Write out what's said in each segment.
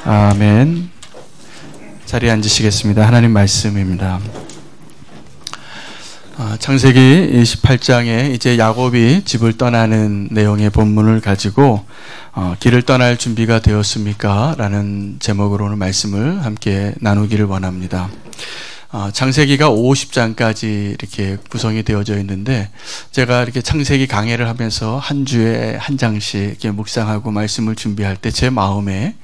아멘. 자리에 앉으시겠습니다. 하나님 말씀입니다. 창세기 28장에 이제 야곱이 집을 떠나는 내용의 본문을 가지고 길을 떠날 준비가 되었습니까? 라는 제목으로 오늘 말씀을 함께 나누기를 원합니다. 창세기가 50장까지 이렇게 구성이 되어져 있는데, 제가 이렇게 창세기 강해를 하면서 한 주에 한 장씩 이렇게 묵상하고 말씀을 준비할 때 제 마음에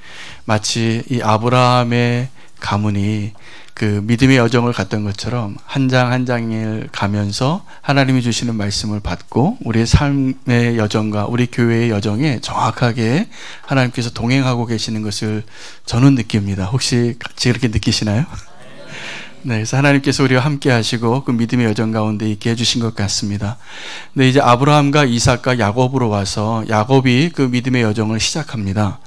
마치 이 아브라함의 가문이 그 믿음의 여정을 갔던 것처럼 한 장 한 장을 가면서 하나님이 주시는 말씀을 받고 우리의 삶의 여정과 우리 교회의 여정에 정확하게 하나님께서 동행하고 계시는 것을 저는 느낍니다. 혹시 같이 그렇게 느끼시나요? 네, 그래서 하나님께서 우리와 함께 하시고 그 믿음의 여정 가운데 있게 해주신 것 같습니다. 근데 이제 아브라함과 이삭과 야곱으로 와서 야곱이 그 믿음의 여정을 시작합니다.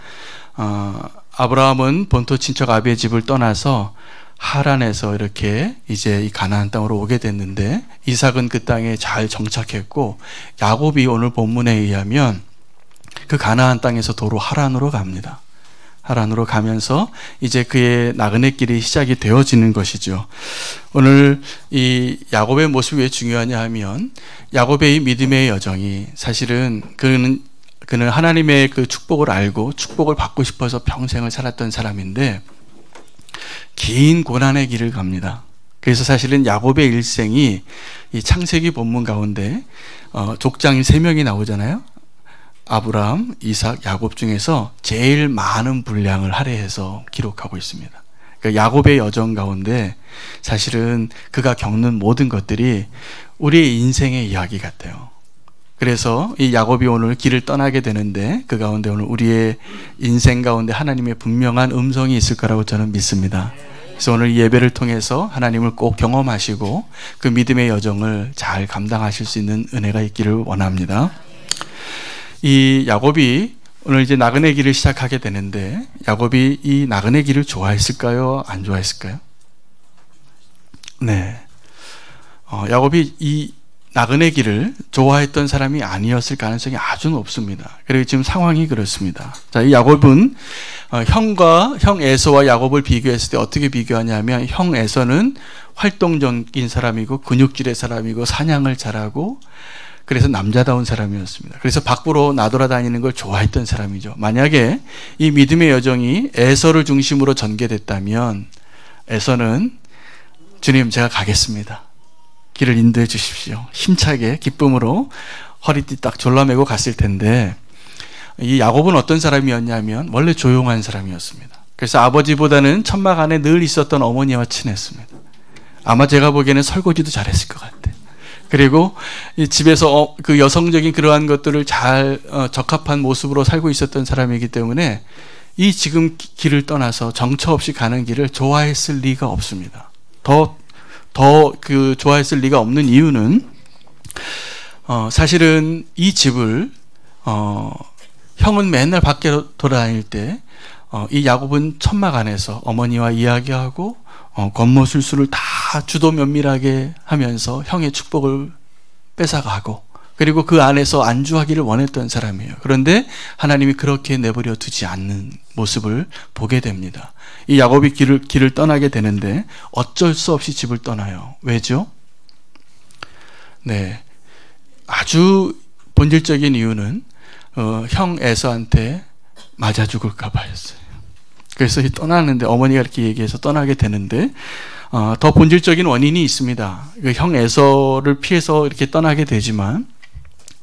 아브라함은 본토 친척 아비의 집을 떠나서 하란에서 이렇게 이제 이 가나안 땅으로 오게 됐는데, 이삭은 그 땅에 잘 정착했고, 야곱이 오늘 본문에 의하면 그 가나안 땅에서 도로 하란으로 갑니다. 하란으로 가면서 이제 그의 나그네 길이 시작이 되어지는 것이죠. 오늘 이 야곱의 모습이 왜 중요하냐 하면, 야곱의 이 믿음의 여정이 사실은 그는 하나님의 그 축복을 알고 축복을 받고 싶어서 평생을 살았던 사람인데, 긴 고난의 길을 갑니다. 그래서 사실은 야곱의 일생이 이 창세기 본문 가운데 족장이 3명이 나오잖아요. 아브라함, 이삭, 야곱 중에서 제일 많은 분량을 할애해서 기록하고 있습니다. 그러니까 야곱의 여정 가운데 사실은 그가 겪는 모든 것들이 우리의 인생의 이야기 같아요. 그래서 이 야곱이 오늘 길을 떠나게 되는데, 그 가운데 오늘 우리의 인생 가운데 하나님의 분명한 음성이 있을 거라고 저는 믿습니다. 그래서 오늘 이 예배를 통해서 하나님을 꼭 경험하시고 그 믿음의 여정을 잘 감당하실 수 있는 은혜가 있기를 원합니다. 이 야곱이 오늘 이제 나그네 길을 시작하게 되는데, 야곱이 이 나그네 길을 좋아했을까요? 안 좋아했을까요? 네. 야곱이 이 나그네 길을 좋아했던 사람이 아니었을 가능성이 아주 높습니다. 그리고 지금 상황이 그렇습니다. 자, 이 야곱은 형 에서와 야곱을 비교했을 때 어떻게 비교하냐면, 형 에서는 활동적인 사람이고 근육질의 사람이고 사냥을 잘하고 그래서 남자다운 사람이었습니다. 그래서 밖으로 나돌아다니는 걸 좋아했던 사람이죠. 만약에 이 믿음의 여정이 에서를 중심으로 전개됐다면, 에서는 주님, 제가 가겠습니다, 길을 인도해 주십시오, 힘차게 기쁨으로 허리띠 딱 졸라매고 갔을 텐데, 이 야곱은 어떤 사람이었냐면 원래 조용한 사람이었습니다. 그래서 아버지보다는 천막 안에 늘 있었던 어머니와 친했습니다. 아마 제가 보기에는 설거지도 잘했을 것 같아요. 그리고 이 집에서 그 여성적인 그러한 것들을 잘 적합한 모습으로 살고 있었던 사람이기 때문에 이 지금 길을 떠나서 정처 없이 가는 길을 좋아했을 리가 없습니다. 더 그 좋아했을 리가 없는 이유는 사실은 이 집을 형은 맨날 밖에 돌아다닐 때 이 야곱은 천막 안에서 어머니와 이야기하고 겉모술수를 다 주도 면밀하게 하면서 형의 축복을 뺏어가고, 그리고 그 안에서 안주하기를 원했던 사람이에요. 그런데 하나님이 그렇게 내버려 두지 않는 모습을 보게 됩니다. 이 야곱이 길을 떠나게 되는데 어쩔 수 없이 집을 떠나요. 왜죠? 네, 아주 본질적인 이유는 형 에서한테 맞아 죽을까 봐였어요. 그래서 떠나는데, 어머니가 이렇게 얘기해서 떠나게 되는데, 더 본질적인 원인이 있습니다. 형 에서를 피해서 이렇게 떠나게 되지만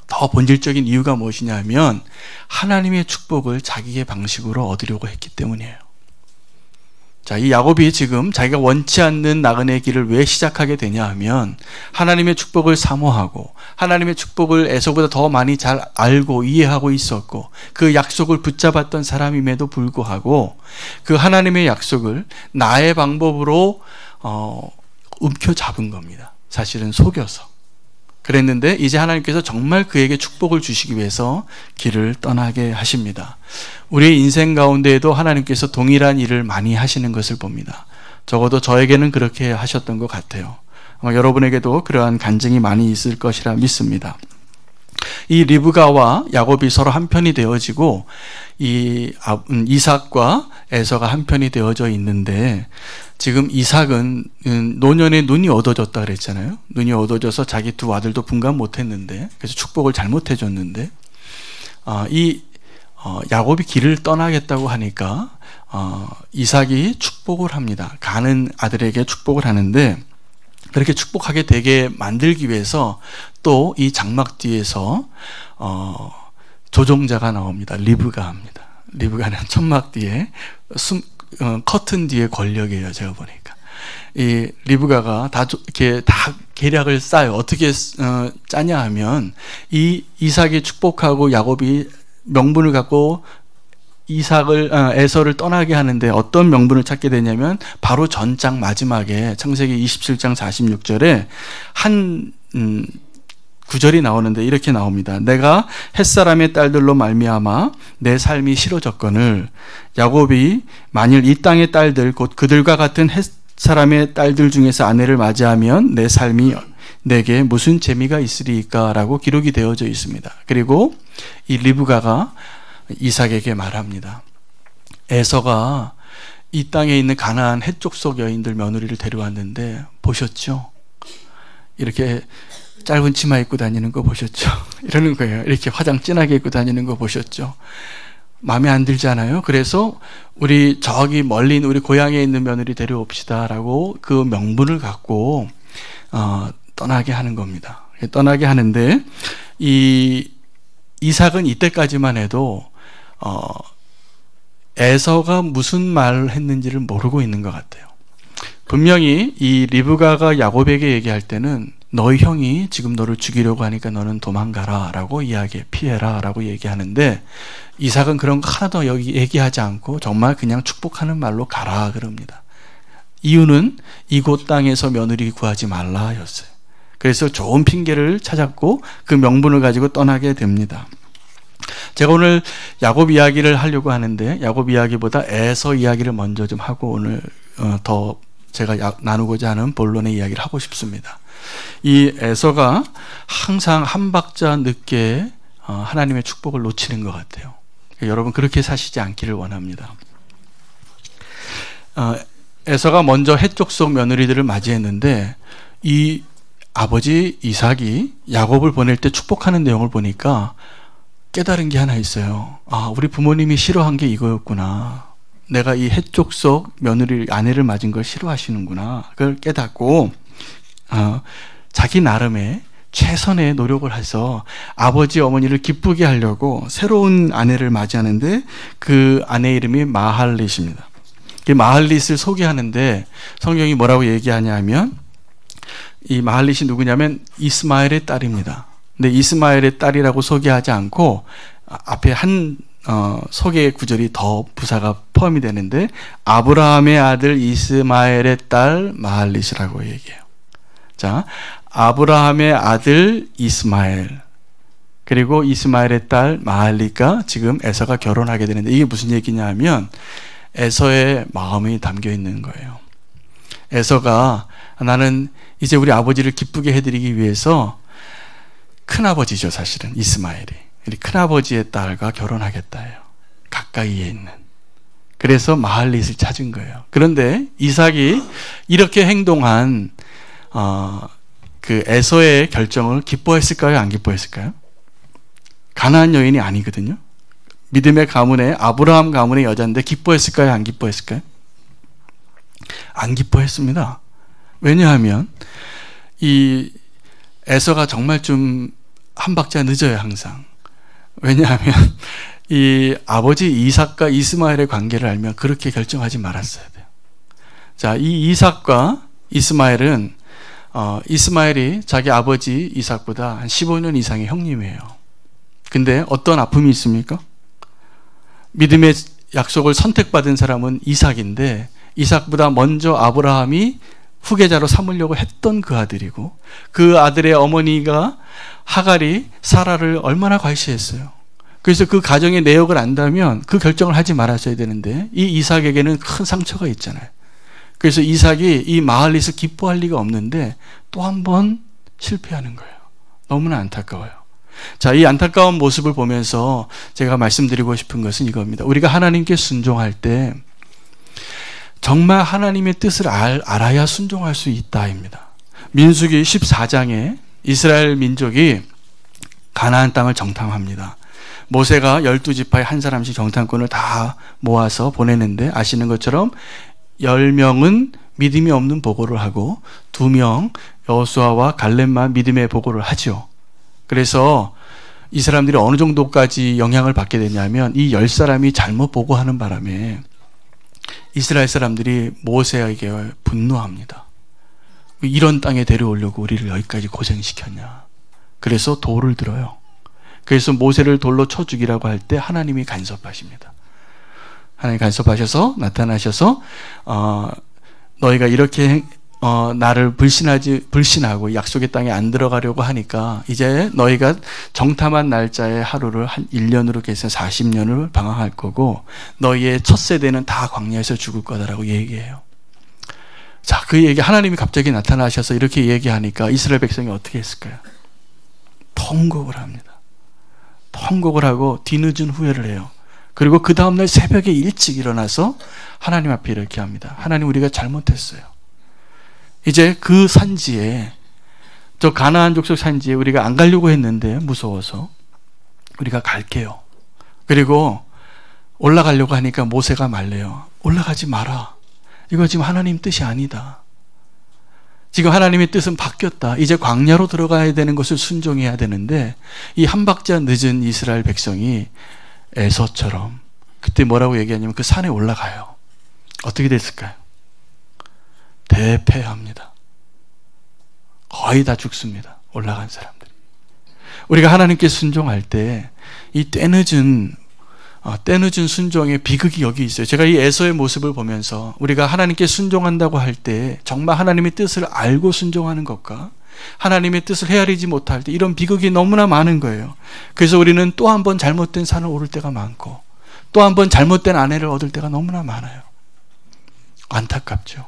더 본질적인 이유가 무엇이냐 하면, 하나님의 축복을 자기의 방식으로 얻으려고 했기 때문이에요. 자, 이 야곱이 지금 자기가 원치 않는 나그네 길을 왜 시작하게 되냐 하면, 하나님의 축복을 사모하고 하나님의 축복을 에서보다 더 많이 잘 알고 이해하고 있었고, 그 약속을 붙잡았던 사람임에도 불구하고 그 하나님의 약속을 나의 방법으로 움켜잡은 겁니다. 사실은 속여서 그랬는데, 이제 하나님께서 정말 그에게 축복을 주시기 위해서 길을 떠나게 하십니다. 우리의 인생 가운데에도 하나님께서 동일한 일을 많이 하시는 것을 봅니다. 적어도 저에게는 그렇게 하셨던 것 같아요. 아마 여러분에게도 그러한 간증이 많이 있을 것이라 믿습니다. 이 리브가와 야곱이 서로 한편이 되어지고 이 이삭과 에서가 한편이 되어져 있는데, 지금 이삭은 노년에 눈이 어두워졌다 그랬잖아요. 눈이 어두워져서 자기 두 아들도 분간 못했는데, 그래서 축복을 잘못해줬는데, 야곱이 길을 떠나겠다고 하니까 이삭이 축복을 합니다. 가는 아들에게 축복을 하는데, 그렇게 축복하게 되게 만들기 위해서 또 이 장막 뒤에서 조종자가 나옵니다. 리브가입니다. 리브가는 천막 뒤에 커튼 뒤에 권력이에요. 제가 보니까 이 리브가가 이렇게 다 계략을 짜요. 어떻게 짜냐 하면, 이 이삭이 축복하고 야곱이 명분을 갖고 에서를 떠나게 하는데 어떤 명분을 찾게 되냐면, 바로 전장 마지막에 창세기 27장 46절에 한 구절이 나오는데 이렇게 나옵니다. 내가 햇사람의 딸들로 말미암아 내 삶이 싫어졌거늘 야곱이 만일 이 땅의 딸들 곧 그들과 같은 햇사람의 딸들 중에서 아내를 맞이하면 내 삶이 내게 무슨 재미가 있으리까 라고 기록이 되어져 있습니다. 그리고 이 리브가가 이삭에게 말합니다. 에서가 이 땅에 있는 가나안 해족속 여인들 며느리를 데려왔는데 보셨죠? 이렇게 짧은 치마 입고 다니는 거 보셨죠? 이러는 거예요. 이렇게 화장 진하게 입고 다니는 거 보셨죠? 마음에 안 들잖아요. 그래서 우리 저기 멀리 있는 우리 고향에 있는 며느리 데려옵시다 라고 그 명분을 갖고 떠나게 하는 겁니다. 떠나게 하는데, 이 이삭은 이때까지만 해도 에서가 무슨 말을 했는지를 모르고 있는 것 같아요. 분명히 이 리브가가 야곱에게 얘기할 때는 너희 형이 지금 너를 죽이려고 하니까 너는 도망가라 라고 피해라 라고 얘기하는데, 이삭은 그런 거 하나도 여기 얘기하지 않고 정말 그냥 축복하는 말로 가라 그럽니다. 이유는 이곳 땅에서 며느리 구하지 말라 였어요. 그래서 좋은 핑계를 찾았고 그 명분을 가지고 떠나게 됩니다. 제가 오늘 야곱 이야기를 하려고 하는데, 야곱 이야기보다 에서 이야기를 먼저 좀 하고 오늘 더 제가 나누고자 하는 본론의 이야기를 하고 싶습니다. 이 에서가 항상 한 박자 늦게 하나님의 축복을 놓치는 것 같아요. 여러분 그렇게 사시지 않기를 원합니다. 에서가 먼저 해쪽 속 며느리들을 맞이했는데, 이 아버지 이삭이 야곱을 보낼 때 축복하는 내용을 보니까 깨달은 게 하나 있어요. 우리 부모님이 싫어한 게 이거였구나. 내가 이 해쪽 속 며느리 아내를 맞은 걸 싫어하시는구나. 그걸 깨닫고 자기 나름의 최선의 노력을 해서 아버지 어머니를 기쁘게 하려고 새로운 아내를 맞이하는데, 그 아내 이름이 마할릿입니다. 마할릿을 소개하는데 성경이 뭐라고 얘기하냐 하면, 이 마할릿이 누구냐면 이스마엘의 딸입니다. 근데 이스마엘의 딸이라고 소개하지 않고 앞에 한 소개 구절이 더 부사가 포함이 되는데, 아브라함의 아들 이스마엘의 딸 마할릿이라고 얘기해요. 자, 아브라함의 아들 이스마엘, 그리고 이스마엘의 딸 마할릿과 지금 에서가 결혼하게 되는데, 이게 무슨 얘기냐 하면 에서의 마음이 담겨 있는 거예요. 에서가 나는 이제 우리 아버지를 기쁘게 해드리기 위해서, 큰아버지죠 사실은 이스마엘이, 큰아버지의 딸과 결혼하겠다 해요. 가까이에 있는. 그래서 마할릿을 찾은 거예요. 그런데 이삭이 이렇게 행동한 그 에서의 결정을 기뻐했을까요? 안 기뻐했을까요? 가나안 여인이 아니거든요. 믿음의 가문에 아브라함 가문의 여자인데 기뻐했을까요? 안 기뻐했을까요? 안 기뻐했습니다. 왜냐하면 이 에서가 정말 좀 한 박자 늦어요 항상. 왜냐하면 이 아버지 이삭과 이스마엘의 관계를 알면 그렇게 결정하지 말았어야 돼요. 자, 이 이삭과 이스마엘은 이스마엘이 자기 아버지 이삭보다 한 15년 이상의 형님이에요. 근데 어떤 아픔이 있습니까? 믿음의 약속을 선택받은 사람은 이삭인데, 이삭보다 먼저 아브라함이 후계자로 삼으려고 했던 그 아들이고, 그 아들의 어머니가 하갈이 사라를 얼마나 과시했어요. 그래서 그 가정의 내역을 안다면 그 결정을 하지 말았어야 되는데, 이 이삭에게는 큰 상처가 있잖아요. 그래서 이삭이 이 마할릿을 기뻐할 리가 없는데 또 한 번 실패하는 거예요. 너무나 안타까워요. 자, 이 안타까운 모습을 보면서 제가 말씀드리고 싶은 것은 이겁니다. 우리가 하나님께 순종할 때 정말 하나님의 뜻을 알아야 순종할 수 있다입니다. 민수기 14장에 이스라엘 민족이 가나안 땅을 정탐합니다. 모세가 12지파의 한 사람씩 정탐꾼을 다 모아서 보내는데 아시는 것처럼 10명은 믿음이 없는 보고를 하고 2명 여호수아와 갈렙만 믿음의 보고를 하죠. 그래서 이 사람들이 어느 정도까지 영향을 받게 되냐면 이 10사람이 잘못 보고하는 바람에 이스라엘 사람들이 모세에게 분노합니다. 이런 땅에 데려오려고 우리를 여기까지 고생시켰냐. 그래서 돌을 들어요. 그래서 모세를 돌로 쳐 죽이라고 할 때 하나님이 간섭하십니다. 하나님 간섭하셔서 나타나셔서 너희가 이렇게 나를 불신하고 약속의 땅에 안 들어가려고 하니까 이제 너희가 정탐한 날짜의 하루를 한 1년으로 계산 40년을 방황할 거고 너희의 첫 세대는 다 광야에서 죽을 거다라고 얘기해요. 자, 그 얘기 하나님이 갑자기 나타나셔서 이렇게 얘기하니까 이스라엘 백성이 어떻게 했을까요? 통곡을 합니다. 통곡을 하고 뒤늦은 후회를 해요. 그리고 그 다음날 새벽에 일찍 일어나서 하나님 앞에 이렇게 합니다. 하나님, 우리가 잘못했어요. 이제 그 산지에, 저 가나안 족속 산지에 우리가 안 가려고 했는데 무서워서 우리가 갈게요. 그리고 올라가려고 하니까 모세가 말래요. 올라가지 마라. 이거 지금 하나님 뜻이 아니다. 지금 하나님의 뜻은 바뀌었다. 이제 광야로 들어가야 되는 것을 순종해야 되는데 이 한 박자 늦은 이스라엘 백성이 에서처럼 그때 뭐라고 얘기하냐면 그 산에 올라가요. 어떻게 됐을까요? 대패합니다. 거의 다 죽습니다. 올라간 사람들이. 우리가 하나님께 순종할 때 이 때늦은 순종의 비극이 여기 있어요. 제가 이 에서의 모습을 보면서 우리가 하나님께 순종한다고 할 때 정말 하나님의 뜻을 알고 순종하는 것과 하나님의 뜻을 헤아리지 못할 때 이런 비극이 너무나 많은 거예요. 그래서 우리는 또 한 번 잘못된 산을 오를 때가 많고 또 한 번 잘못된 아내를 얻을 때가 너무나 많아요. 안타깝죠.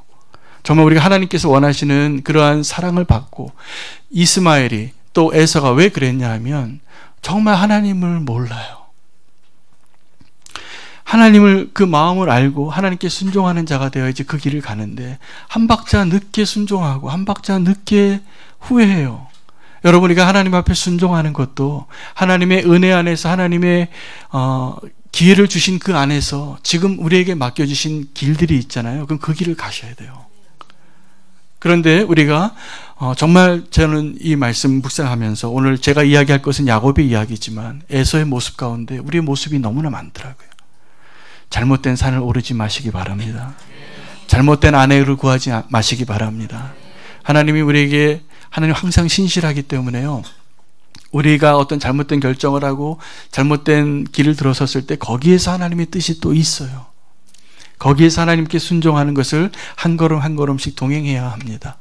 정말 우리가 하나님께서 원하시는 그러한 사랑을 받고 이스마엘이 또 에서가 왜 그랬냐 하면 정말 하나님을 몰라요. 하나님을 그 마음을 알고 하나님께 순종하는 자가 되어야지 그 길을 가는데 한 박자 늦게 순종하고 한 박자 늦게 후회해요. 여러분, 우리가 하나님 앞에 순종하는 것도 하나님의 은혜 안에서 하나님의 기회를 주신 그 안에서 지금 우리에게 맡겨주신 길들이 있잖아요. 그럼 그 길을 가셔야 돼요. 그런데 우리가 정말 저는 이 말씀 묵상하면서 오늘 제가 이야기할 것은 야곱의 이야기지만 에서의 모습 가운데 우리의 모습이 너무나 많더라고요. 잘못된 산을 오르지 마시기 바랍니다. 잘못된 아내를 구하지 마시기 바랍니다. 하나님이 우리에게 하나님 항상 신실하기 때문에요. 우리가 어떤 잘못된 결정을 하고 잘못된 길을 들어섰을 때 거기에서 하나님의 뜻이 또 있어요. 거기에서 하나님께 순종하는 것을 한 걸음 한 걸음씩 동행해야 합니다.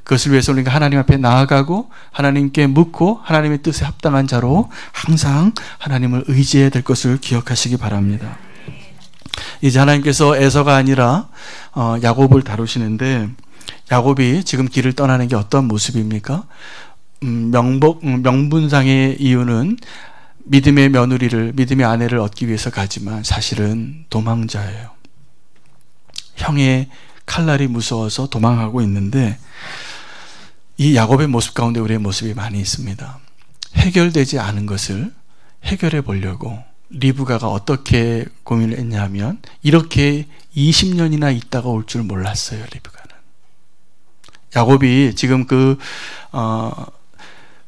그것을 위해서 우리가 하나님 앞에 나아가고 하나님께 묻고 하나님의 뜻에 합당한 자로 항상 하나님을 의지해야 될 것을 기억하시기 바랍니다. 이제 하나님께서 에서가 아니라 야곱을 다루시는데 야곱이 지금 길을 떠나는 게 어떤 모습입니까? 명분상의 이유는 믿음의 며느리를, 믿음의 아내를 얻기 위해서 가지만 사실은 도망자예요. 형의 칼날이 무서워서 도망하고 있는데 이 야곱의 모습 가운데 우리의 모습이 많이 있습니다. 해결되지 않은 것을 해결해 보려고 리브가가 어떻게 고민을 했냐면 이렇게 20년이나 있다가 올 줄 몰랐어요. 리브가는. 야곱이 지금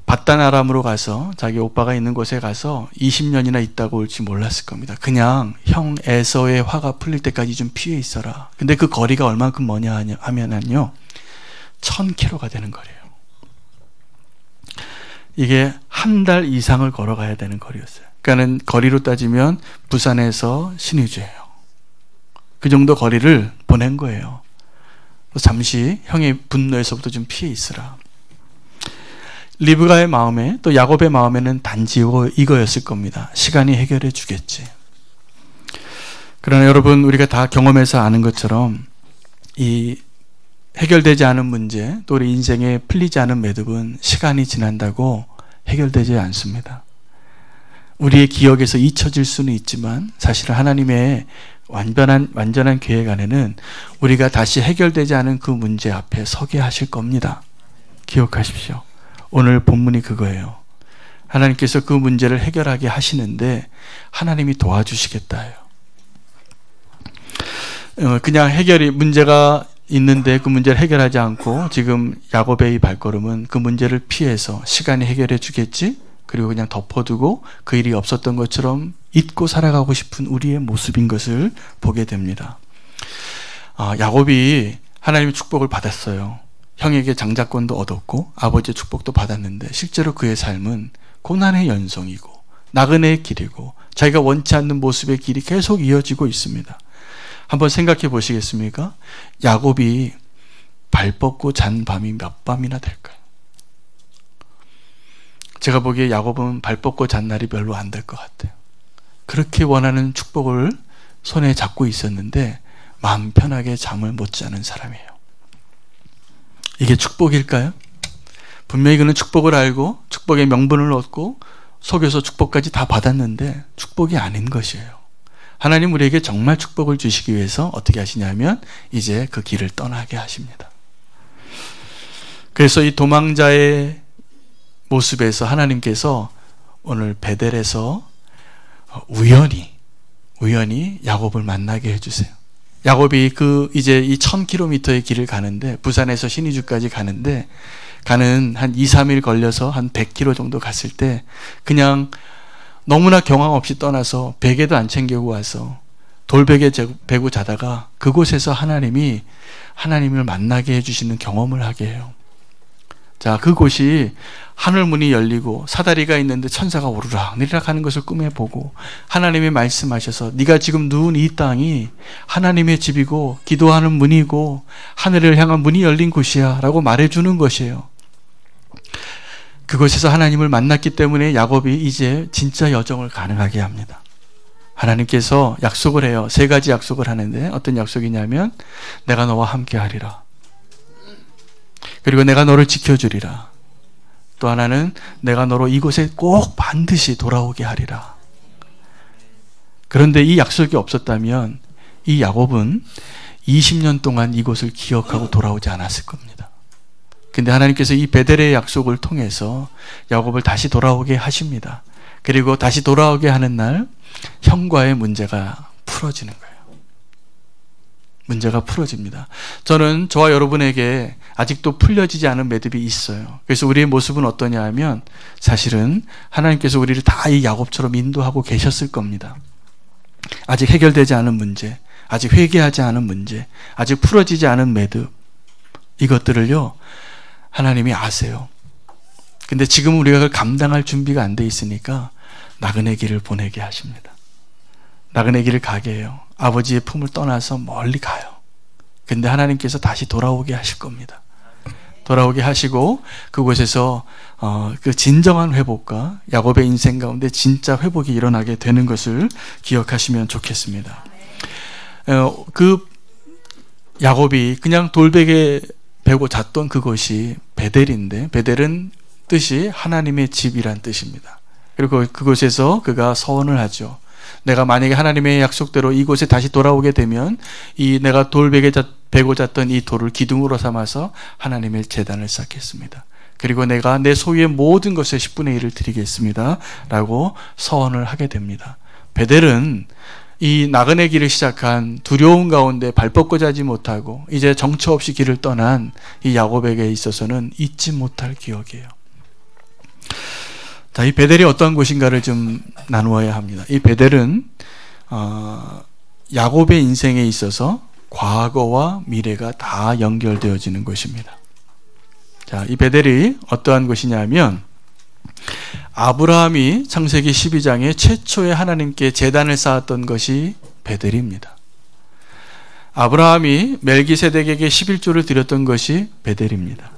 밧단 아람으로 가서 자기 오빠가 있는 곳에 가서 20년이나 있다가 올지 몰랐을 겁니다. 그냥 형 에서의 화가 풀릴 때까지 좀 피해 있어라. 근데 그 거리가 얼만큼 뭐냐 하면은요 1000km가 되는 거리예요. 이게 한 달 이상을 걸어가야 되는 거리였어요. 그러니까는 거리로 따지면 부산에서 신의주예요. 그 정도 거리를 보낸 거예요. 잠시 형의 분노에서부터 좀 피해 있으라. 리브가의 마음에 또 야곱의 마음에는 단지 이거였을 겁니다. 시간이 해결해 주겠지. 그러나 여러분, 우리가 다 경험해서 아는 것처럼 이 해결되지 않은 문제 또 우리 인생에 풀리지 않은 매듭은 시간이 지난다고 해결되지 않습니다. 우리의 기억에서 잊혀질 수는 있지만 사실은 하나님의 완전한 계획 안에는 우리가 다시 해결되지 않은 그 문제 앞에 서게 하실 겁니다. 기억하십시오. 오늘 본문이 그거예요. 하나님께서 그 문제를 해결하게 하시는데 하나님이 도와주시겠다 해요. 그냥 문제가 있는데 그 문제를 해결하지 않고 지금 야곱의 이 발걸음은 그 문제를 피해서 시간이 해결해 주겠지? 그리고 그냥 덮어두고 그 일이 없었던 것처럼 잊고 살아가고 싶은 우리의 모습인 것을 보게 됩니다. 야곱이 하나님의 축복을 받았어요. 형에게 장자권도 얻었고 아버지의 축복도 받았는데 실제로 그의 삶은 고난의 연속이고 나그네의 길이고 자기가 원치 않는 모습의 길이 계속 이어지고 있습니다. 한번 생각해 보시겠습니까? 야곱이 발 뻗고 잔 밤이 몇 밤이나 될까요? 제가 보기에 야곱은 발 뻗고 잔 날이 별로 안 될 것 같아요. 그렇게 원하는 축복을 손에 잡고 있었는데 마음 편하게 잠을 못 자는 사람이에요. 이게 축복일까요? 분명히 그는 축복을 알고 축복의 명분을 얻고 속여서 축복까지 다 받았는데 축복이 아닌 것이에요. 하나님 우리에게 정말 축복을 주시기 위해서 어떻게 하시냐면 이제 그 길을 떠나게 하십니다. 그래서 이 도망자의 모습에서 하나님께서 오늘 베델에서 우연히 야곱을 만나게 해주세요. 야곱이 이제 이 1000km의 길을 가는데 부산에서 신의주까지 가는 한 2, 3일 걸려서 한 100km 정도 갔을 때 그냥 너무나 경황 없이 떠나서 베개도 안 챙기고 와서 돌베개 베고 자다가 그곳에서 하나님을 만나게 해주시는 경험을 하게 해요. 자, 그곳이 하늘문이 열리고 사다리가 있는데 천사가 오르락내리락 하는 것을 꿈에 보고 하나님이 말씀하셔서 네가 지금 누운 이 땅이 하나님의 집이고 기도하는 문이고 하늘을 향한 문이 열린 곳이야 라고 말해주는 것이에요. 그곳에서 하나님을 만났기 때문에 야곱이 이제 진짜 여정을 가능하게 합니다. 하나님께서 약속을 해요. 3가지 약속을 하는데 어떤 약속이냐면 내가 너와 함께 하리라. 그리고 내가 너를 지켜주리라. 또 하나는 내가 너로 이곳에 꼭 반드시 돌아오게 하리라. 그런데 이 약속이 없었다면 이 야곱은 20년 동안 이곳을 기억하고 돌아오지 않았을 겁니다. 근데 하나님께서 이 베델의 약속을 통해서 야곱을 다시 돌아오게 하십니다. 그리고 다시 돌아오게 하는 날 형과의 문제가 풀어지는 거예요. 문제가 풀어집니다. 저는 저와 여러분에게 아직도 풀려지지 않은 매듭이 있어요. 그래서 우리의 모습은 어떠냐 하면 사실은 하나님께서 우리를 다 이 야곱처럼 인도하고 계셨을 겁니다. 아직 해결되지 않은 문제, 아직 회개하지 않은 문제, 아직 풀어지지 않은 매듭, 이것들을요 하나님이 아세요. 근데 지금 우리가 그걸 감당할 준비가 안 돼 있으니까 나그네 길을 보내게 하십니다. 나그네 길을 가게 해요. 아버지의 품을 떠나서 멀리 가요. 근데 하나님께서 다시 돌아오게 하실 겁니다. 돌아오게 하시고 그곳에서 그 진정한 회복과 야곱의 인생 가운데 진짜 회복이 일어나게 되는 것을 기억하시면 좋겠습니다. 그 야곱이 그냥 돌베개 베고 잤던 그곳이 베델인데 베델은 뜻이 하나님의 집이란 뜻입니다. 그리고 그곳에서 그가 서원을 하죠. 내가 만약에 하나님의 약속대로 이곳에 다시 돌아오게 되면 이 내가 돌베개 베고 잤던 이 돌을 기둥으로 삼아서 하나님의 제단을 쌓겠습니다. 그리고 내가 내 소유의 모든 것의 10분의 1을 드리겠습니다 라고 서원을 하게 됩니다. 베델은 이 나그네 길을 시작한 두려움 가운데 발 뻗고 자지 못하고 이제 정처 없이 길을 떠난 이 야곱에게 있어서는 잊지 못할 기억이에요. 자, 이 베델이 어떠한 곳인가를 좀 나누어야 합니다. 이 베델은 야곱의 인생에 있어서 과거와 미래가 다 연결되어지는 곳입니다. 자, 이 베델이 어떠한 곳이냐면 아브라함이 창세기 12장에 최초에 하나님께 제단을 쌓았던 것이 베델입니다. 아브라함이 멜기세덱에게 11조를 드렸던 것이 베델입니다.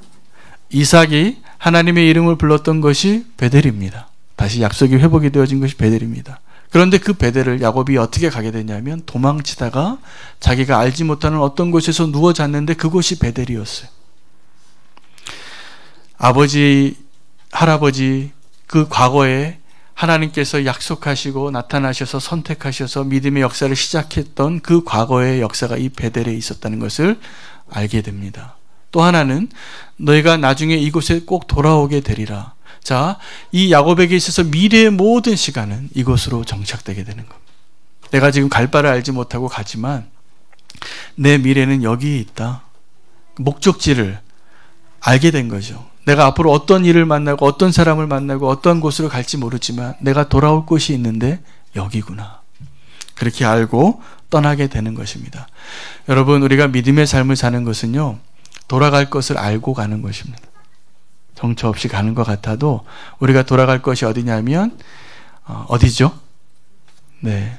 이삭이 하나님의 이름을 불렀던 것이 베델입니다. 다시 약속이 회복이 되어진 것이 베델입니다. 그런데 그 베델을 야곱이 어떻게 가게 되냐면 도망치다가 자기가 알지 못하는 어떤 곳에서 누워 잤는데 그곳이 베델이었어요. 아버지, 할아버지, 그 과거에 하나님께서 약속하시고 나타나셔서 선택하셔서 믿음의 역사를 시작했던 그 과거의 역사가 이 베델에 있었다는 것을 알게 됩니다. 또 하나는 너희가 나중에 이곳에 꼭 돌아오게 되리라. 자, 이 야곱에게 있어서 미래의 모든 시간은 이곳으로 정착되게 되는 겁니다. 내가 지금 갈 바를 알지 못하고 가지만 내 미래는 여기에 있다. 목적지를 알게 된 거죠. 내가 앞으로 어떤 일을 만나고 어떤 사람을 만나고 어떤 곳으로 갈지 모르지만 내가 돌아올 곳이 있는데 여기구나. 그렇게 알고 떠나게 되는 것입니다. 여러분, 우리가 믿음의 삶을 사는 것은요, 돌아갈 것을 알고 가는 것입니다. 정처 없이 가는 것 같아도 우리가 돌아갈 것이 어디냐면 어디죠? 네,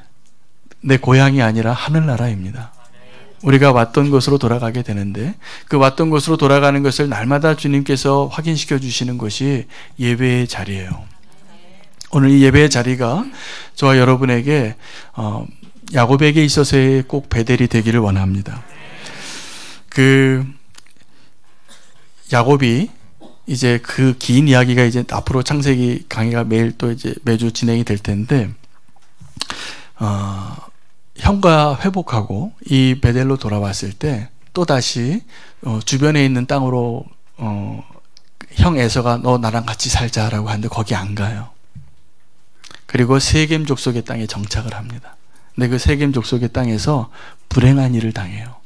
내 고향이 아니라 하늘나라입니다. 우리가 왔던 곳으로 돌아가게 되는데 그 왔던 곳으로 돌아가는 것을 날마다 주님께서 확인시켜 주시는 것이 예배의 자리예요. 오늘 이 예배의 자리가 저와 여러분에게 야곱에게 있어서의 꼭 베델이 되기를 원합니다. 그 야곱이 이제 그 긴 이야기가 이제 앞으로 창세기 강의가 매일 또 이제 매주 진행이 될 텐데 형과 회복하고 이 베델로 돌아왔을 때 또다시 주변에 있는 땅으로 형 에서가 너 나랑 같이 살자라고 하는데 거기 안 가요. 그리고 세겜 족속의 땅에 정착을 합니다. 근데 그 세겜 족속의 땅에서 불행한 일을 당해요.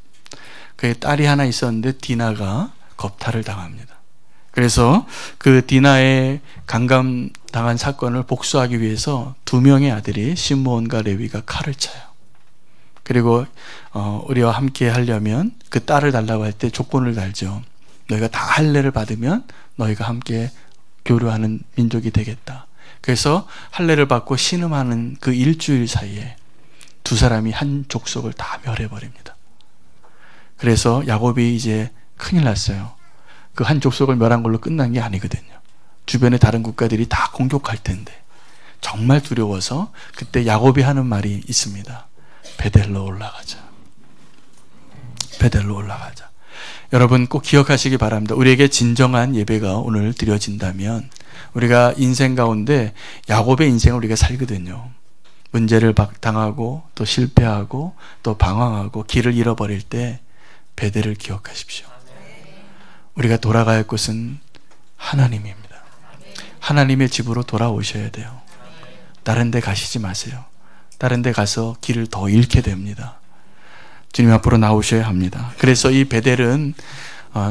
그의 딸이 하나 있었는데 디나가 겁탈을 당합니다. 그래서 그 디나의 강간당한 사건을 복수하기 위해서 두 명의 아들이 시므온과 레위가 칼을 차요. 그리고 우리와 함께 하려면 그 딸을 달라고 할 때 조건을 달죠. 너희가 다 할례를 받으면 너희가 함께 교류하는 민족이 되겠다. 그래서 할례를 받고 신음하는 그 일주일 사이에 두 사람이 한 족속을 다 멸해버립니다. 그래서 야곱이 이제 큰일 났어요. 그 한 족속을 멸한 걸로 끝난 게 아니거든요. 주변의 다른 국가들이 다 공격할 텐데 정말 두려워서 그때 야곱이 하는 말이 있습니다. 베델로 올라가자. 베델로 올라가자. 여러분 꼭 기억하시기 바랍니다. 우리에게 진정한 예배가 오늘 드려진다면 우리가 인생 가운데 야곱의 인생을 우리가 살거든요. 문제를 당하고 또 실패하고 또 방황하고 길을 잃어버릴 때 베델을 기억하십시오. 우리가 돌아가야 할 곳은 하나님입니다. 하나님의 집으로 돌아오셔야 돼요. 다른 데 가시지 마세요. 다른 데 가서 길을 더 잃게 됩니다. 주님 앞으로 나오셔야 합니다. 그래서 이 베델은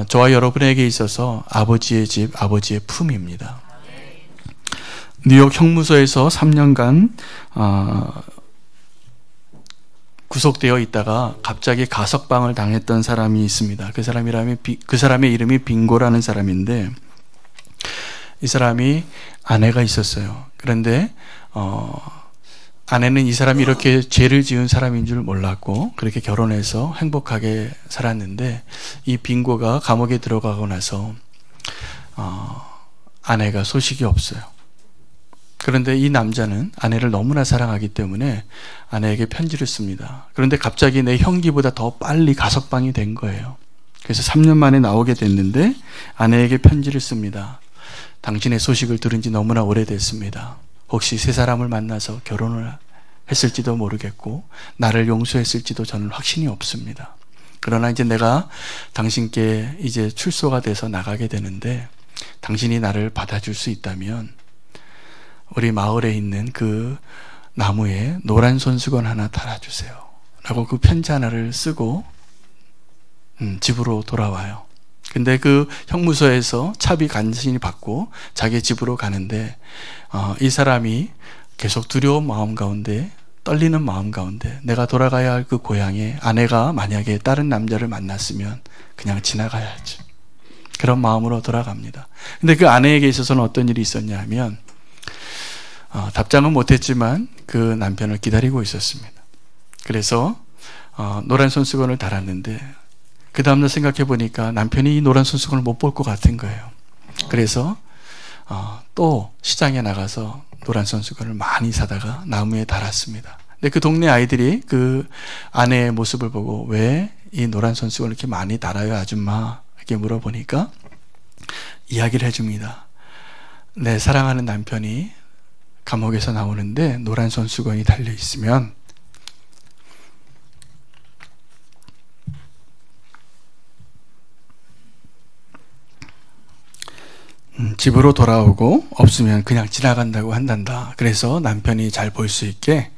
저와 여러분에게 있어서 아버지의 집, 아버지의 품입니다. 뉴욕 형무소에서 3년간 구속되어 있다가 갑자기 가석방을 당했던 사람이 있습니다. 그 사람의 이름이 빙고라는 사람인데 이 사람이 아내가 있었어요. 그런데 아내는 이 사람이 이렇게 죄를 지은 사람인 줄 몰랐고 그렇게 결혼해서 행복하게 살았는데 이 빙고가 감옥에 들어가고 나서 아내가 소식이 없어요. 그런데 이 남자는 아내를 너무나 사랑하기 때문에 아내에게 편지를 씁니다. 그런데 갑자기 내 형기보다 더 빨리 가석방이 된 거예요. 그래서 3년 만에 나오게 됐는데 아내에게 편지를 씁니다. 당신의 소식을 들은 지 너무나 오래됐습니다. 혹시 새 사람을 만나서 결혼을 했을지도 모르겠고 나를 용서했을지도 저는 확신이 없습니다. 그러나 이제 내가 당신께 이제 출소가 돼서 나가게 되는데 당신이 나를 받아줄 수 있다면 우리 마을에 있는 그 나무에 노란 손수건 하나 달아주세요 라고 그 편지 하나를 쓰고 집으로 돌아와요. 근데 그 형무소에서 차비 간신히 받고 자기 집으로 가는데 이 사람이 계속 두려운 마음 가운데 떨리는 마음 가운데 내가 돌아가야 할 그 고향에 아내가 만약에 다른 남자를 만났으면 그냥 지나가야지 그런 마음으로 돌아갑니다. 근데 그 아내에게 있어서는 어떤 일이 있었냐 하면 답장은 못했지만 그 남편을 기다리고 있었습니다. 그래서 노란 손수건을 달았는데 그 다음날 생각해 보니까 남편이 이 노란 손수건을 못 볼 것 같은 거예요. 그래서 또 시장에 나가서 노란 손수건을 많이 사다가 나무에 달았습니다. 근데 그 동네 아이들이 그 아내의 모습을 보고 왜 이 노란 손수건을 이렇게 많이 달아요 아줌마? 이렇게 물어보니까 이야기를 해줍니다. 내 사랑하는 남편이 감옥에서 나오는데 노란 손수건이 달려 있으면 집으로 돌아오고 없으면 그냥 지나간다고 한단다. 그래서 남편이 잘 볼 수 있게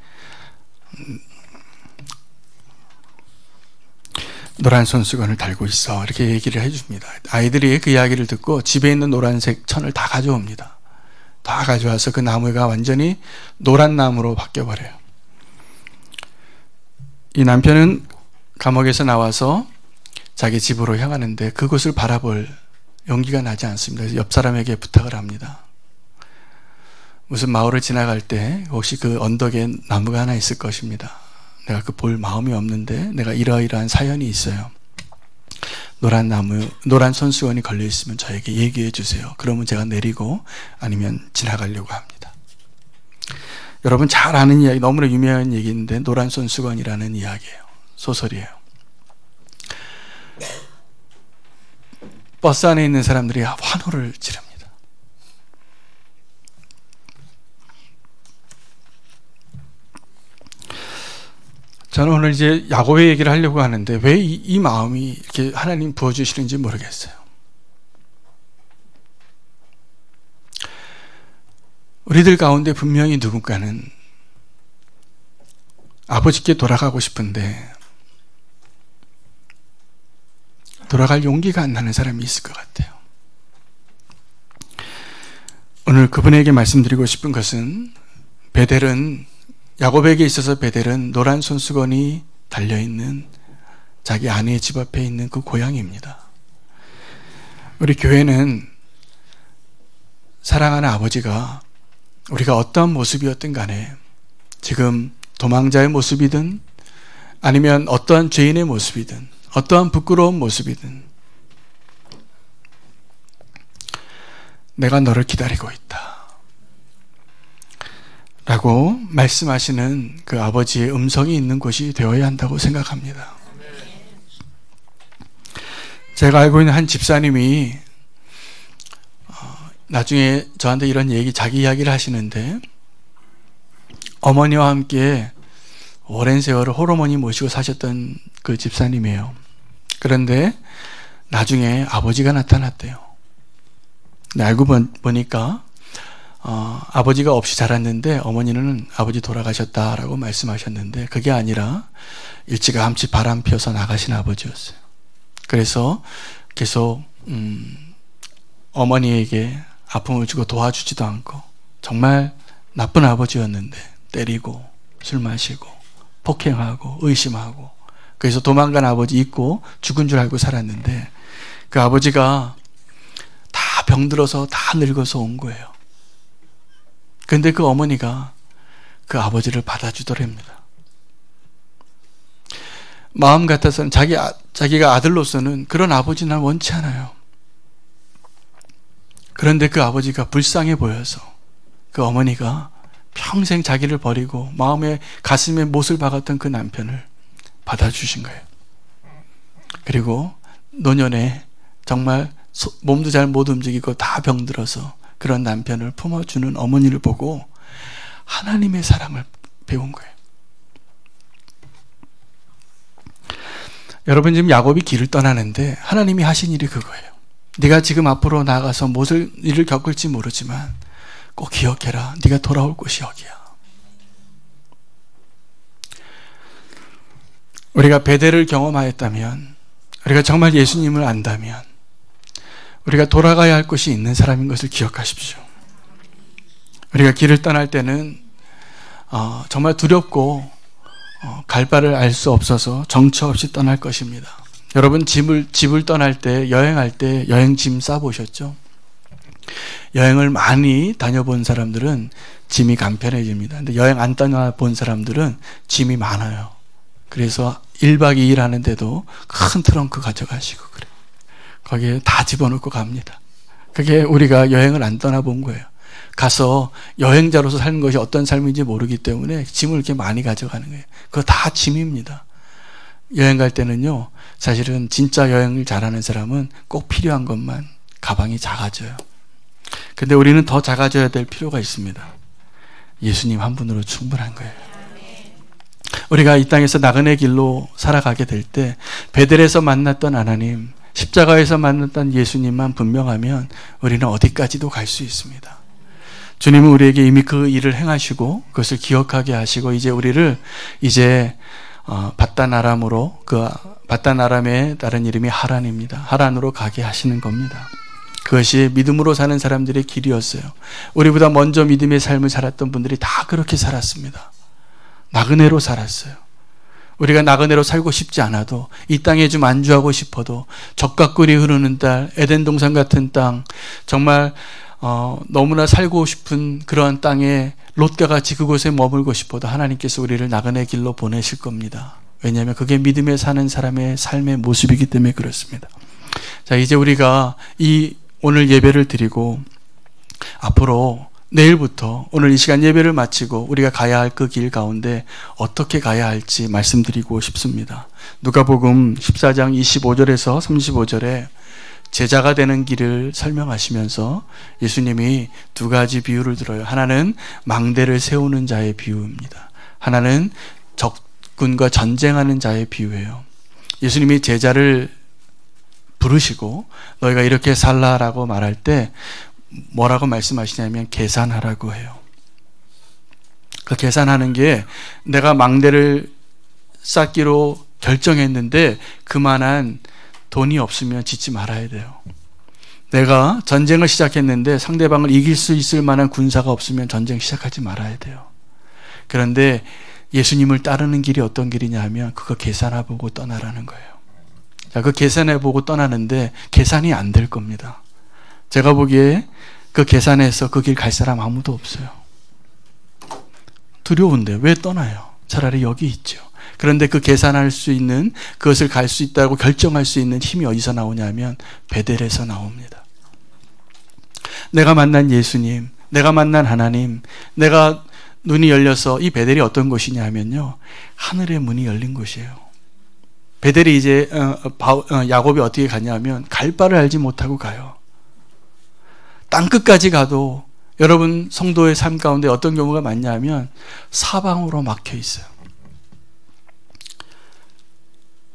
노란 손수건을 달고 있어. 이렇게 얘기를 해줍니다. 아이들이 그 이야기를 듣고 집에 있는 노란색 천을 다 가져옵니다. 다 가져와서 그 나무가 완전히 노란 나무로 바뀌어버려요. 이 남편은 감옥에서 나와서 자기 집으로 향하는데 그곳을 바라볼 용기가 나지 않습니다. 그래서 옆 사람에게 부탁을 합니다. 무슨 마을을 지나갈 때 혹시 그 언덕에 나무가 하나 있을 것입니다. 내가 그 볼 마음이 없는데 내가 이러이러한 사연이 있어요. 노란 나무, 노란 손수건이 걸려 있으면 저에게 얘기해 주세요. 그러면 제가 내리고 아니면 지나가려고 합니다. 여러분 잘 아는 이야기, 너무나 유명한 얘기인데 노란 손수건이라는 이야기예요. 소설이에요. 버스 안에 있는 사람들이 환호를 지릅니다. 저는 오늘 이제 야곱의 얘기를 하려고 하는데 왜 이 마음이 이렇게 하나님 부어주시는지 모르겠어요. 우리들 가운데 분명히 누군가는 아버지께 돌아가고 싶은데 돌아갈 용기가 안 나는 사람이 있을 것 같아요. 오늘 그분에게 말씀드리고 싶은 것은 베델은 야곱에게 있어서 베델은 노란 손수건이 달려있는 자기 아내의 집 앞에 있는 그 고향입니다. 우리 교회는 사랑하는 아버지가 우리가 어떠한 모습이었든 간에 지금 도망자의 모습이든 아니면 어떠한 죄인의 모습이든 어떠한 부끄러운 모습이든 내가 너를 기다리고 있다 라고 말씀하시는 그 아버지의 음성이 있는 곳이 되어야 한다고 생각합니다. 제가 알고 있는 한 집사님이 나중에 저한테 이런 얘기, 자기 이야기를 하시는데 어머니와 함께 오랜 세월을 홀어머니 모시고 사셨던 그 집사님이에요. 그런데 나중에 아버지가 나타났대요. 근데 알고 보니까 아버지가 없이 자랐는데 어머니는 아버지 돌아가셨다라고 말씀하셨는데 그게 아니라 일찌감치 바람 피워서 나가신 아버지였어요. 그래서 계속 어머니에게 아픔을 주고 도와주지도 않고 정말 나쁜 아버지였는데 때리고 술 마시고 폭행하고 의심하고 그래서 도망간 아버지 잊고 죽은 줄 알고 살았는데 그 아버지가 다 병들어서 다 늙어서 온 거예요. 근데 그 어머니가 그 아버지를 받아주더랍니다. 마음 같아서는 자기가 아들로서는 그런 아버지는 원치 않아요. 그런데 그 아버지가 불쌍해 보여서 그 어머니가 평생 자기를 버리고 가슴에 못을 박았던 그 남편을 받아주신 거예요. 그리고 노년에 정말 몸도 잘 못 움직이고 다 병들어서 그런 남편을 품어주는 어머니를 보고 하나님의 사랑을 배운 거예요. 여러분 지금 야곱이 길을 떠나는데 하나님이 하신 일이 그거예요. 네가 지금 앞으로 나가서 무슨 일을 겪을지 모르지만 꼭 기억해라. 네가 돌아올 곳이 여기야. 우리가 베델을 경험하였다면, 우리가 정말 예수님을 안다면 우리가 돌아가야 할 곳이 있는 사람인 것을 기억하십시오. 우리가 길을 떠날 때는 정말 두렵고 갈 바를 알 수 없어서 정처 없이 떠날 것입니다. 여러분 집을 떠날 때, 여행할 때 여행 짐 싸보셨죠? 여행을 많이 다녀본 사람들은 짐이 간편해집니다. 근데 여행 안 다녀본 사람들은 짐이 많아요. 그래서 1박 2일 하는데도 큰 트렁크 가져가시고 그래요. 거기에 다 집어넣고 갑니다. 그게 우리가 여행을 안 떠나본 거예요. 가서 여행자로서 사는 것이 어떤 삶인지 모르기 때문에 짐을 이렇게 많이 가져가는 거예요. 그거 다 짐입니다. 여행 갈 때는요, 사실은 진짜 여행을 잘하는 사람은 꼭 필요한 것만 가방이 작아져요. 근데 우리는 더 작아져야 될 필요가 있습니다. 예수님 한 분으로 충분한 거예요. 우리가 이 땅에서 나그네 길로 살아가게 될 때 베델에서 만났던 하나님, 십자가에서 만났던 예수님만 분명하면 우리는 어디까지도 갈 수 있습니다. 주님은 우리에게 이미 그 일을 행하시고 그것을 기억하게 하시고 이제 우리를 이제 바단 아람으로, 그 바단 아람의 다른 이름이 하란입니다. 하란으로 가게 하시는 겁니다. 그것이 믿음으로 사는 사람들의 길이었어요. 우리보다 먼저 믿음의 삶을 살았던 분들이 다 그렇게 살았습니다. 나그네로 살았어요. 우리가 나그네로 살고 싶지 않아도, 이 땅에 좀 안주하고 싶어도, 적과 꿀이 흐르는 땅, 에덴 동산 같은 땅, 정말 너무나 살고 싶은 그러한 땅에 롯과 같이 그곳에 머물고 싶어도 하나님께서 우리를 나그네 길로 보내실 겁니다. 왜냐하면 그게 믿음에 사는 사람의 삶의 모습이기 때문에 그렇습니다. 자, 이제 우리가 오늘 예배를 드리고 앞으로 내일부터 오늘 이 시간 예배를 마치고 우리가 가야 할 그 길 가운데 어떻게 가야 할지 말씀드리고 싶습니다. 누가복음 14장 25절에서 35절에 제자가 되는 길을 설명하시면서 예수님이 두 가지 비유를 들어요. 하나는 망대를 세우는 자의 비유입니다. 하나는 적군과 전쟁하는 자의 비유예요. 예수님이 제자를 부르시고 너희가 이렇게 살라라고 말할 때 뭐라고 말씀하시냐면 계산하라고 해요. 그 계산하는 게 내가 망대를 쌓기로 결정했는데 그만한 돈이 없으면 짓지 말아야 돼요. 내가 전쟁을 시작했는데 상대방을 이길 수 있을 만한 군사가 없으면 전쟁 시작하지 말아야 돼요. 그런데 예수님을 따르는 길이 어떤 길이냐 하면 그거 계산해보고 떠나라는 거예요. 자, 그 계산해보고 떠나는데 계산이 안 될 겁니다. 제가 보기에 그 계산해서 그 길 갈 사람 아무도 없어요. 두려운데 왜 떠나요? 차라리 여기 있죠. 그런데 그 계산할 수 있는, 그것을 갈 수 있다고 결정할 수 있는 힘이 어디서 나오냐면 베델에서 나옵니다. 내가 만난 예수님, 내가 만난 하나님, 내가 눈이 열려서, 이 베델이 어떤 곳이냐 하면요, 하늘의 문이 열린 곳이에요. 베델이 이제 야곱이 어떻게 가냐면 갈 바를 알지 못하고 가요. 땅끝까지 가도 여러분 성도의 삶 가운데 어떤 경우가 많냐면 사방으로 막혀 있어요.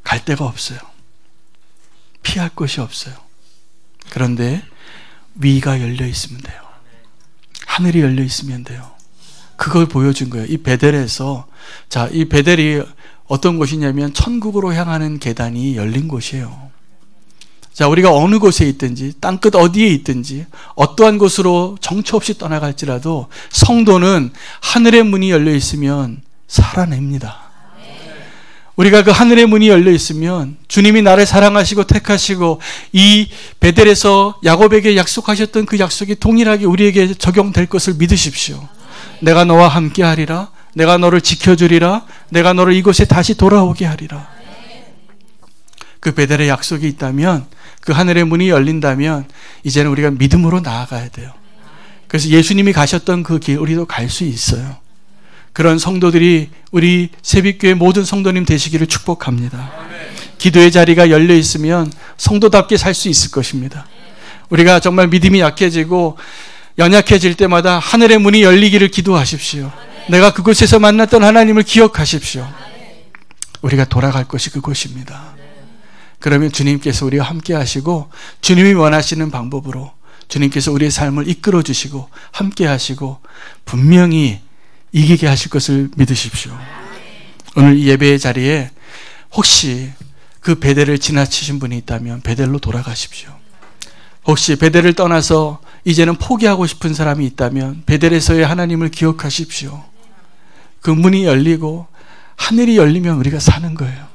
갈 데가 없어요. 피할 곳이 없어요. 그런데 위가 열려 있으면 돼요. 하늘이 열려 있으면 돼요. 그걸 보여준 거예요. 이 베델에서, 자, 이 베델이 어떤 곳이냐면 천국으로 향하는 계단이 열린 곳이에요. 자, 우리가 어느 곳에 있든지, 땅끝 어디에 있든지, 어떠한 곳으로 정처 없이 떠나갈지라도 성도는 하늘의 문이 열려 있으면 살아냅니다. 우리가 그 하늘의 문이 열려 있으면 주님이 나를 사랑하시고 택하시고 이 베델에서 야곱에게 약속하셨던 그 약속이 동일하게 우리에게 적용될 것을 믿으십시오. 내가 너와 함께 하리라. 내가 너를 지켜주리라. 내가 너를 이곳에 다시 돌아오게 하리라. 그 베델의 약속이 있다면, 그 하늘의 문이 열린다면 이제는 우리가 믿음으로 나아가야 돼요. 그래서 예수님이 가셨던 그 길 우리도 갈 수 있어요. 그런 성도들이 우리 새빛교회 모든 성도님 되시기를 축복합니다. 기도의 자리가 열려 있으면 성도답게 살 수 있을 것입니다. 우리가 정말 믿음이 약해지고 연약해질 때마다 하늘의 문이 열리기를 기도하십시오. 내가 그곳에서 만났던 하나님을 기억하십시오. 우리가 돌아갈 곳이 그곳입니다. 그러면 주님께서 우리와 함께 하시고 주님이 원하시는 방법으로 주님께서 우리의 삶을 이끌어 주시고 함께 하시고 분명히 이기게 하실 것을 믿으십시오. 오늘 이 예배의 자리에 혹시 그 베델을 지나치신 분이 있다면 베델로 돌아가십시오. 혹시 베델을 떠나서 이제는 포기하고 싶은 사람이 있다면 베델에서의 하나님을 기억하십시오. 그 문이 열리고 하늘이 열리면 우리가 사는 거예요.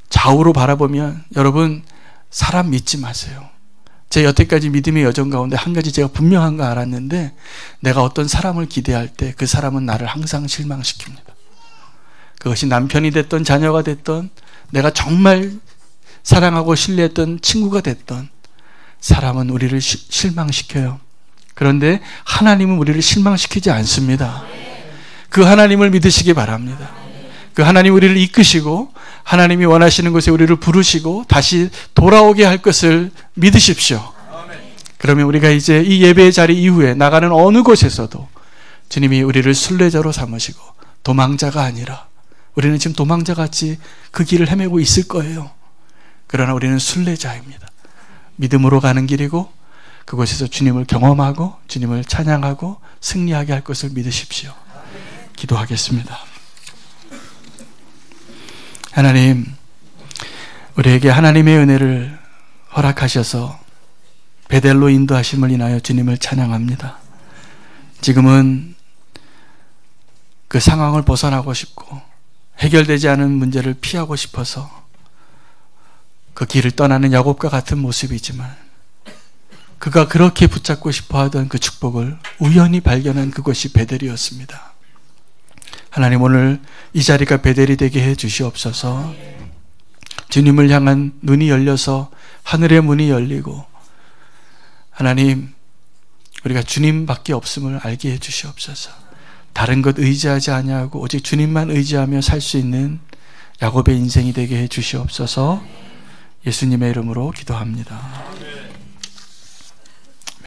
좌우로 바라보면 여러분 사람 믿지 마세요. 제 여태까지 믿음의 여정 가운데 한 가지 제가 분명한 거 알았는데, 내가 어떤 사람을 기대할 때 그 사람은 나를 항상 실망시킵니다. 그것이 남편이 됐던 자녀가 됐던 내가 정말 사랑하고 신뢰했던 친구가 됐던 사람은 우리를 실망시켜요. 그런데 하나님은 우리를 실망시키지 않습니다. 그 하나님을 믿으시기 바랍니다. 그 하나님 우리를 이끄시고 하나님이 원하시는 곳에 우리를 부르시고 다시 돌아오게 할 것을 믿으십시오. 그러면 우리가 이제 이 예배의 자리 이후에 나가는 어느 곳에서도 주님이 우리를 순례자로 삼으시고 도망자가 아니라, 우리는 지금 도망자같이 그 길을 헤매고 있을 거예요. 그러나 우리는 순례자입니다. 믿음으로 가는 길이고 그곳에서 주님을 경험하고 주님을 찬양하고 승리하게 할 것을 믿으십시오. 기도하겠습니다. 하나님, 우리에게 하나님의 은혜를 허락하셔서 베델로 인도하심을 인하여 주님을 찬양합니다. 지금은 그 상황을 벗어나고 싶고 해결되지 않은 문제를 피하고 싶어서 그 길을 떠나는 야곱과 같은 모습이지만, 그가 그렇게 붙잡고 싶어하던 그 축복을 우연히 발견한 그것이 베델이었습니다. 하나님, 오늘 이 자리가 베델이 되게 해 주시옵소서. 주님을 향한 눈이 열려서 하늘의 문이 열리고, 하나님, 우리가 주님밖에 없음을 알게 해 주시옵소서. 다른 것 의지하지 아니하고 오직 주님만 의지하며 살 수 있는 야곱의 인생이 되게 해 주시옵소서. 예수님의 이름으로 기도합니다.